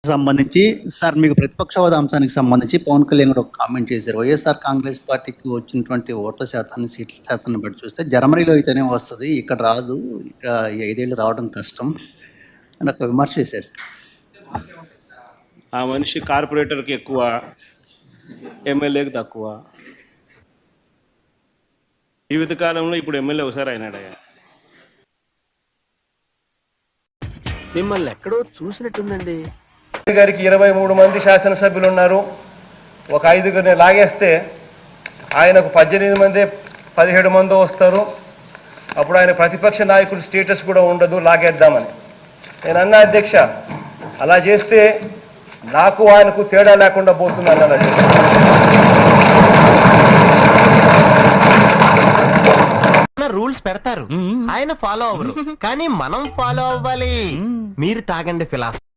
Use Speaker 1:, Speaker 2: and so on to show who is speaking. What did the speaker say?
Speaker 1: సంబంధించి సార్ మీకు ప్రతిపక్ష హోదా అంశానికి సంబంధించి పవన్ కళ్యాణ్ గారు ఒక కామెంట్ చేశారు. వైఎస్ఆర్ కాంగ్రెస్ పార్టీకి వచ్చినటువంటి ఓట్ల శాతాన్ని, సీట్ల శాతాన్ని బట్టి చూస్తే జర్మనీలో అయితేనే వస్తది. ఇక్కడ రాదు. ఇక్కడ 5 ఏళ్ళు రావడం కష్టం అని ఒక విమర్శ చేశారు సార్.
Speaker 2: ఆ మనిషి కార్పొరేటర్కి ఎక్కువ, ఎమ్మెల్యేకి తక్కువ. జీవితకాలంలో ఇప్పుడు ఎమ్మెల్యే ఒకసారి అయినాడయ్యా.
Speaker 3: మిమ్మల్ని ఎక్కడో చూసినట్టుందండి.
Speaker 4: గారికి 23 మంది శాసనసభ్యులు ఉన్నారు. ఒక 5గురిని లాగేస్తే ఆయనకు 18 మంది 17 మంది వస్తారు. అప్పుడు ఆయన ప్రతిపక్ష నాయకుడు స్టేటస్ కూడా ఉండదు, లాగేద్దామని. నేను అన్నా అధ్యక్ష, అలా చేస్తే నాకు ఆయనకు తేడా లేకుండా పోతుంది అన్నాను అధ్యక్ష.
Speaker 3: రూల్స్ పెడతారు, ఆయన ఫాలో అవ్వరు, కానీ మనం ఫాలో అవ్వాలి. మీరు తాగండి ఫిలాసఫీ.